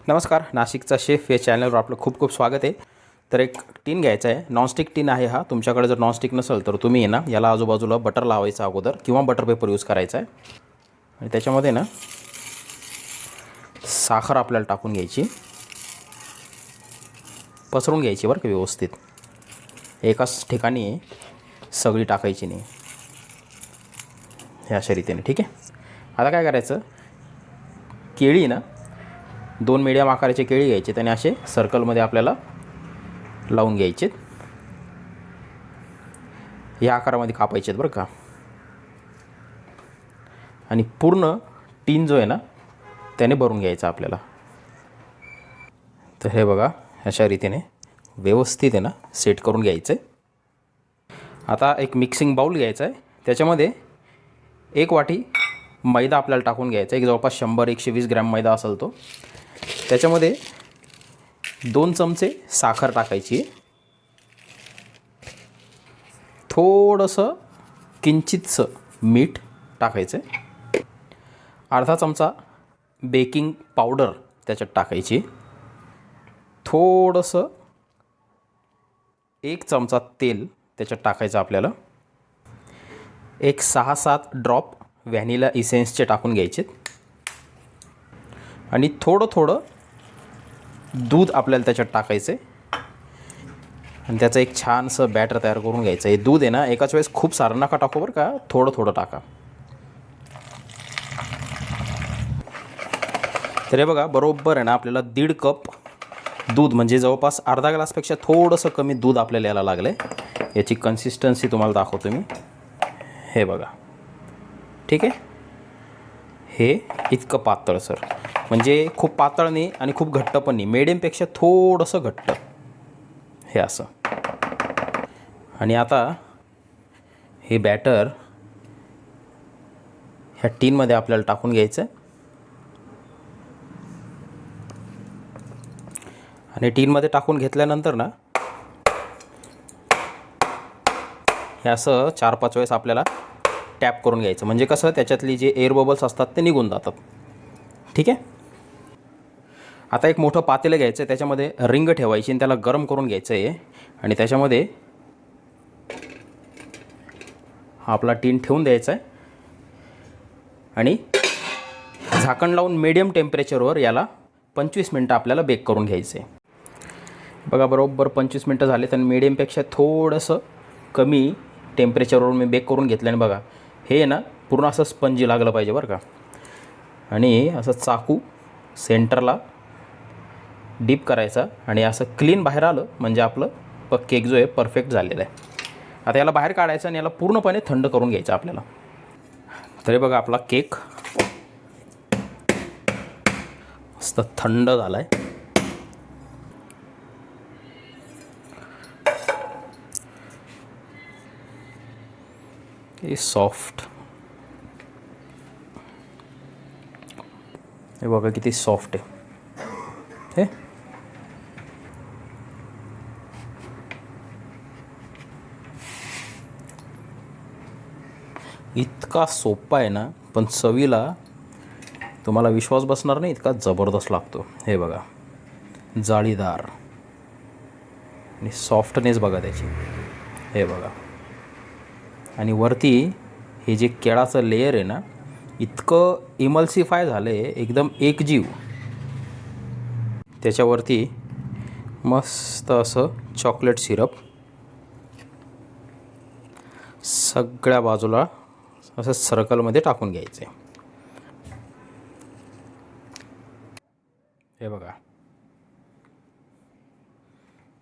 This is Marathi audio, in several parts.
नमस्कार, नाशिकचा शेफ या चॅनलवर आपलं खूप खूप स्वागत आहे. तर एक टीन घ्यायचा आहे, नॉनस्टिक टीन आहे हा. तुमच्याकडे जर नॉनस्टिक नसेल तर तुम्ही ना याला आजूबाजूला बटर लावायचं अगोदर किंवा बटर पेपर यूज करायचा आहे. आणि त्याच्यामध्ये ना साखर आपल्याला टाकून घ्यायची, पसरून घ्यायची बरं का व्यवस्थित. एकाच ठिकाणी सगळी टाकायची नाही, ह्या अशा रीतीने. ठीक आहे. आता काय करायचं, केळी ना 2 मीडियम आकाराचे केळी घ्यायचे आणि असे सर्कलमध्ये आपल्याला लावून घ्यायचे. या आकारामध्ये कापायचे बरं का. आणि पूर्ण टीन जो आहे ना त्याने भरून घ्यायचा आपल्याला. तर हे बघा, अशा रीतीने व्यवस्थित आहे ना सेट करून घ्यायचं आहे. आता एक मिक्सिंग बाउल घ्यायचा आहे, त्याच्यामध्ये 1 वाटी मैदा आपल्याला टाकून घ्यायचा. एक जवळपास 100-120 ग्रॅम मैदा असेल तो. त्याच्यामध्ये 2 चमचे साखर टाकायची, थोडंसं किंचितसं मीठ टाकायचं, अर्धा चमचा बेकिंग पावडर त्याच्यात टाकायची, थोडंसं 1 चमचा तेल त्याच्यात टाकायचं आपल्याला, एक 6-7 ड्रॉप व्हॅनिला इसेन्सचे टाकून घ्यायचे आणि थोडं दूध आपल्याला त्याच्यात टाकायचं आणि त्याचं एक छानसं बॅटर तयार करून घ्यायचं. हे दूध आहे ना एकाच वेळेस खूप सारं नका टाकू बरं का, थोडं टाका. तर हे बघा, बरोबर आहे ना आपल्याला 1.5 कप दूध, म्हणजे जवळपास अर्धा ग्लासपेक्षा थोडंसं कमी दूध आपल्याला यायला लागलं आहे. याची कन्सिस्टन्सी तुम्हाला दाखवतो मी. हे बघा, ठीक आहे. हे इतकं पातळ सर, म्हणजे खूप पातळ नाही आणि खूप घट्ट पण नाही, मिडियमपेक्षा थोडंसं घट्ट, हे असं. आणि आता हे बॅटर ह्या टीनमध्ये आपल्याला टाकून घ्यायचं आणि टीनमध्ये टाकून घेतल्यानंतर ना हे असं 4-5 वेळेस आपल्याला टॅप करून घ्यायचं, म्हणजे कसं त्याच्यातली जे एअर बबल्स असतात ते निघून जातात. ठीक आहे. आता एक मोठं पातेलं घ्यायचं आहे, त्याच्यामध्ये रिंग ठेवायची आणि त्याला गरम करून घ्यायचं आहे. आणि त्याच्यामध्ये हा आपला टीन ठेवून द्यायचा आहे आणि झाकण लावून मीडियम टेम्परेचरवर याला 25 मिनटं आपल्याला बेक करून घ्यायचं आहे. बघा, बरोबर 25 मिनटं झाले. तर मीडियमपेक्षा थोडंसं कमी टेम्परेचरवर मी बेक करून घेतलं. आणि बघा, हे ना पूर्ण असं स्पंजी लागलं पाहिजे बरं का. आणि असं चाकू सेंटरला डीप करायचा आणि असं क्लीन बाहेर आलं म्हणजे आपलं केक जो आहे परफेक्ट झालेला आहे. आता याला बाहेर काढायचं आणि याला पूर्णपणे थंड करून घ्यायचं आपल्याला. तरी बघा, आपला केक मस्त थंड झाला आहे. सॉफ्ट, हे बघा किती सॉफ्ट आहे हे. इतका सोपा आहे ना, पण चवीला तुम्हाला विश्वास बसणार नाही, इतका जबरदस्त लागतो. हे बघा, जाळीदार आणि सॉफ्टनेस बघा त्याची. हे बघा, आणि वरती हे जे केळाचं लेयर आहे ना, इतकं इमल्सिफाय झालं आहे, एकदम एकजीव. त्याच्यावरती मस्त असं चॉकलेट सिरप सगळ्या बाजूला असं सर्कलमध्ये टाकून घ्यायचं आहे. हे बघा,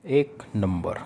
एक नंबर.